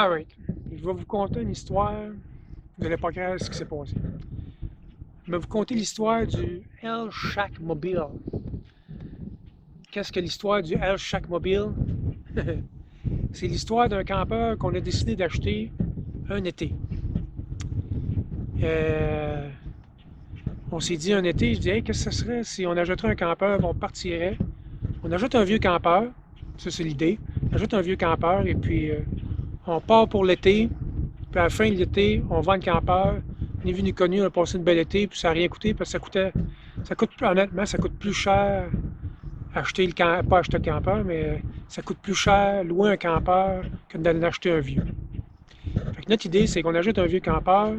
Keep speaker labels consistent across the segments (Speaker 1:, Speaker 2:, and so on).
Speaker 1: Alright, je vais vous conter une histoire. Vous n'allez pas croire ce qui s'est passé. Je vais vous conter l'histoire du El Shack Mobile. Qu'est-ce que l'histoire du El Shack Mobile? C'est l'histoire d'un campeur qu'on a décidé d'acheter un été. On s'est dit un été, je dis, hey, qu'est-ce que ce serait si on achèterait un campeur, on partirait. On achète un vieux campeur, ça c'est l'idée. On achète un vieux campeur et puis on part pour l'été. Puis à la fin de l'été, on vend le campeur. On est venu connu, on a passé une belle été, puis ça n'a rien coûté parce que honnêtement, ça coûte plus cher acheter le campeur, pas acheter le campeur, mais ça coûte plus cher louer un campeur que d'en acheter un vieux. Fait que notre idée, c'est qu'on achète un vieux campeur,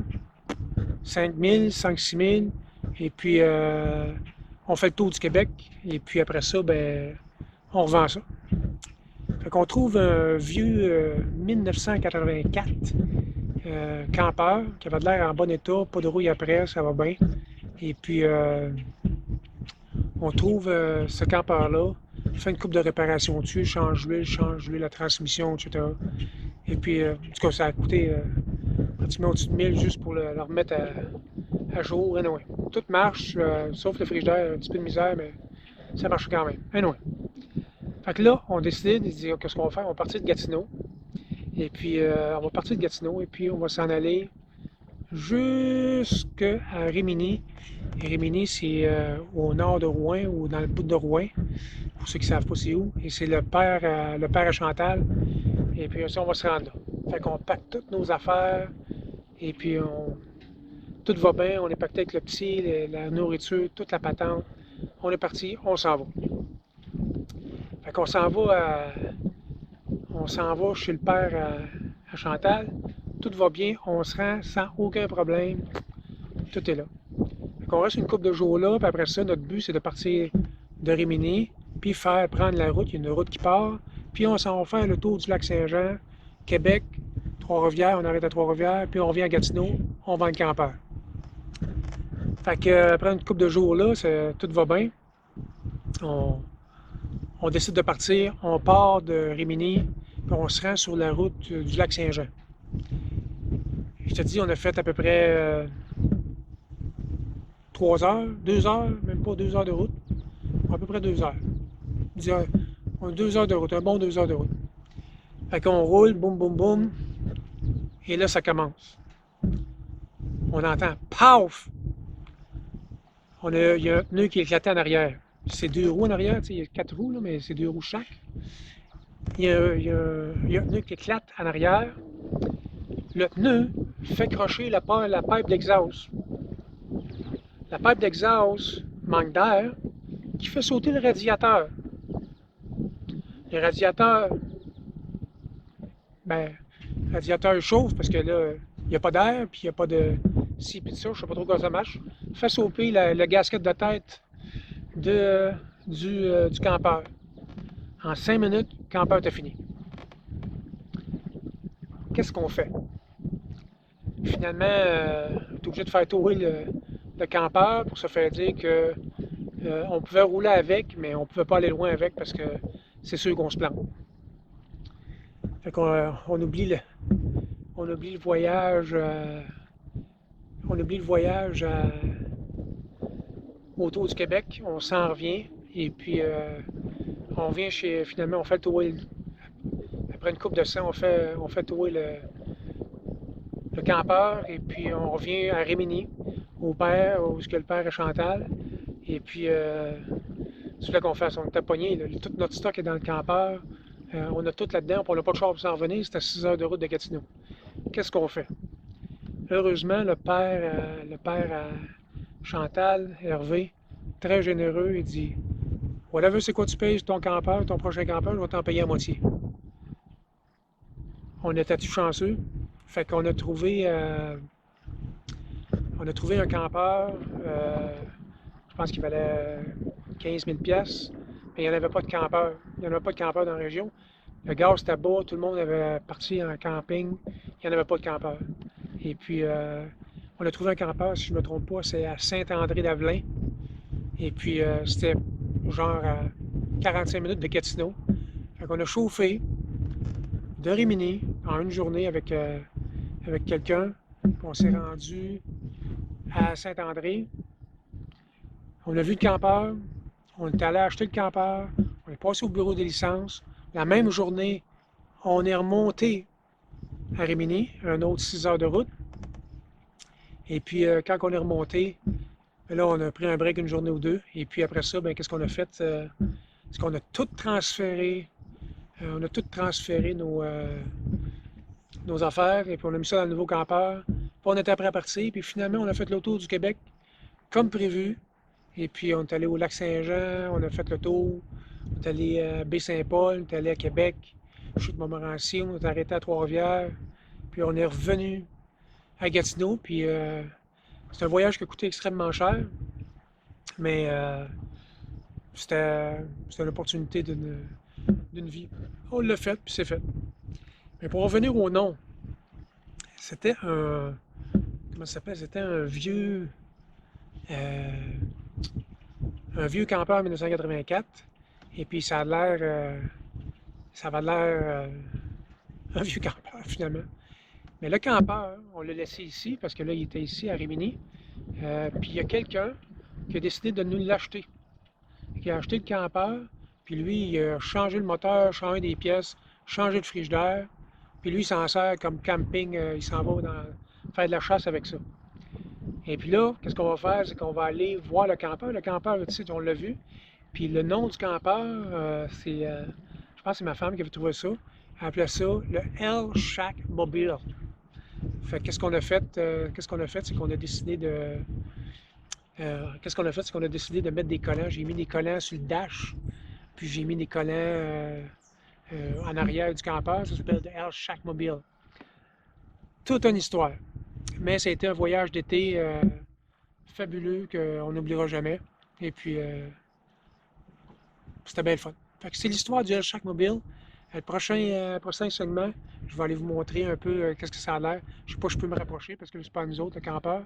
Speaker 1: 5 000, 5-6 000, et puis on fait le tour du Québec, et puis après ça, ben, on revend ça. Fait qu'on trouve un vieux 1984 campeur qui avait de l'air en bon état, pas de rouille après, ça va bien. Et puis on trouve ce campeur-là, fait une coupe de réparation dessus, change l'huile, la transmission, etc. Et puis, en tout cas, ça a coûté pratiquement au-dessus de 1000 juste pour le remettre à jour. Anyway, tout marche, sauf le frigidaire, un petit peu de misère, mais ça marche quand même. Anyway. Fait que là, on décide de dire qu'est-ce qu'on va faire. On va partir de Gatineau. Et puis, on va partir de Gatineau et puis on va s'en aller jusqu'à Rimini. Et Rimini, c'est au nord de Rouen ou dans le bout de Rouen, pour ceux qui ne savent pas c'est où. Et c'est le père à Chantal. Et puis ça, on va se rendre là. Fait qu'on pack toutes nos affaires. Et puis, tout va bien. On est pacté avec le petit, la nourriture, toute la patente. On est parti, on s'en va. Fait qu'on s'en va chez le père à Chantal. Tout va bien, on se rend sans aucun problème. Tout est là. Fait on reste une couple de jours là, puis après ça, notre but, c'est de partir de Rimini, puis prendre la route. Il y a une route qui part, puis on s'en va faire le tour du lac Saint-Jean, Québec, Trois-Rivières, on arrête à Trois-Rivières, puis on revient à Gatineau, on vend le campeur. Fait que, après une couple de jours là, tout va bien. On décide de partir, on part de Rimini, puis on se rend sur la route du lac Saint-Jean. Je te dis, on a fait à peu près 3 heures, 2 heures, même pas 2 heures de route. À peu près 2 heures. On a 2 heures de route, un bon 2 heures de route. Fait qu'on roule, boum, boum, boum. Et là, ça commence. On entend paf! Il y a un pneu qui est éclaté en arrière. C'est 2 roues en arrière, il y a 4 roues, là, mais c'est 2 roues chaque. Il y a un pneu qui éclate en arrière. Le pneu fait crocher la pipe d'exhaust. La pipe d'exhaust manque d'air qui fait sauter le radiateur. Le radiateur, ben, le radiateur chauffe parce que là, il n'y a pas d'air, puis il n'y a pas de ci puis de ça, je ne sais pas trop comment ça marche. Fait sauter le gasket de tête du campeur. En 5 minutes, le campeur est fini. Qu'est-ce qu'on fait? Finalement, on est obligé de faire tourner le campeur pour se faire dire que on pouvait rouler avec, mais on ne pouvait pas aller loin avec parce que c'est sûr qu'on se plante. Fait qu'on on oublie le voyage, autour du Québec. On s'en revient et puis on vient finalement, on fait le tour. Après une coupe de sang, on fait tourner le campeur et puis on revient à Rimini, au père, où est-ce que le père est Chantal. Et puis, c'est là qu'on fait, on était pogné, tout notre stock est dans le campeur. On a tout là-dedans, on n'a pas de char pour s'en revenir, c'est à 6 heures de route de Gatineau. Qu'est-ce qu'on fait? Heureusement, le père à Chantal, Hervé, très généreux, il dit whatever c'est quoi tu payes ton campeur, ton prochain campeur, je vais t'en payer à moitié. On était tout chanceux. Fait qu'on a trouvé un campeur, je pense qu'il valait 15 000 $, mais il n'y en avait pas de campeur. Il n'y en avait pas de campeur dans la région. Le gaz était bas, tout le monde avait parti en camping, il n'y en avait pas de campeur. Et puis, on a trouvé un campeur, si je ne me trompe pas, c'est à Saint-André-d'Avelin. Et puis, c'était genre à 45 minutes de Gatineau. Fait qu'on a chauffé de Rimini, en une journée avec quelqu'un. On s'est rendu à Saint-André. On a vu le campeur. On est allé acheter le campeur. On est passé au bureau des licences. La même journée, on est remonté à Rimini, un autre 6 heures de route. Et puis, quand on est remonté, là, on a pris un break une journée ou deux. Et puis après ça, qu'est-ce qu'on a fait? C'est qu'on a tout transféré. On a tout transféré nos affaires. Et puis on a mis ça dans le nouveau campeur. Puis on était prêt à partir. Puis finalement, on a fait le tour du Québec comme prévu. Et puis on est allé au lac Saint-Jean. On a fait le tour. On est allé à Baie-Saint-Paul. On est allé à Québec. Chute Montmorency. On est arrêté à Trois-Rivières. Puis on est revenu à Gatineau. Puis c'est un voyage qui a coûté extrêmement cher. Mais c'était une opportunité d'une vie. On l'a fait, puis c'est fait. Mais pour revenir au nom, c'était un. Comment ça s'appelle? C'était un vieux campeur 1984. Et puis ça a l'air. Ça avait l'air un vieux campeur finalement. Mais le campeur, on l'a laissé ici parce que là, il était ici à Rimini. Puis il y a quelqu'un qui a décidé de nous l'acheter. Qui a acheté le campeur, puis lui, il a changé le moteur, changé des pièces, changé le frigidaire. Puis lui, il s'en sert comme camping, il s'en va faire de la chasse avec ça. Et puis là, qu'est-ce qu'on va faire? C'est qu'on va aller voir le campeur. Le campeur, tu sais, on l'a vu. Puis le nom du campeur, je pense que c'est ma femme qui avait trouvé ça. Elle appelait ça le L Shack Mobile. Fait qu'est-ce qu'on a fait? C'est qu'on a décidé de. Qu'est-ce qu'on a fait? C'est qu'on a décidé de mettre des collants. J'ai mis des collants sur le dash, puis j'ai mis des collants en arrière du campeur. Ça s'appelle le L Shack Mobile. Toute une histoire. Mais ça a été un voyage d'été fabuleux qu'on n'oubliera jamais. Et puis, c'était bien le fun. Fait que c'est l'histoire du L Shack Mobile. Le prochain segment, je vais aller vous montrer un peu qu'est-ce que ça a l'air. Je ne sais pas si je peux me rapprocher parce que c'est pas nous autres, le campeur.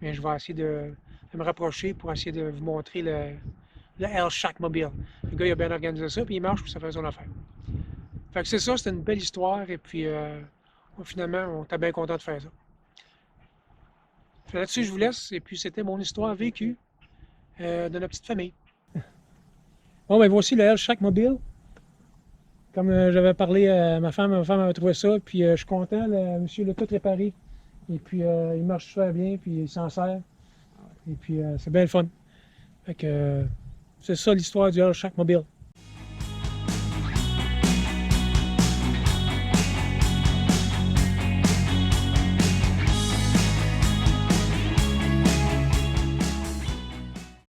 Speaker 1: Mais je vais essayer de me rapprocher pour essayer de vous montrer le L Shack Mobile. Le gars, il a bien organisé ça, puis il marche, puis ça fait son affaire. Fait que c'est ça, c'était une belle histoire, et puis finalement, on était bien content de faire ça. Là-dessus, je vous laisse, et puis c'était mon histoire vécue de notre petite famille. Bon, ben voici le L Shack Mobile. Comme j'avais parlé à ma femme avait trouvé ça, puis je suis content, le monsieur l'a tout réparé. Et puis il marche super bien, puis il s'en sert. Et puis c'est bien le fun. Fait que c'est ça l'histoire du L Shack Mobile.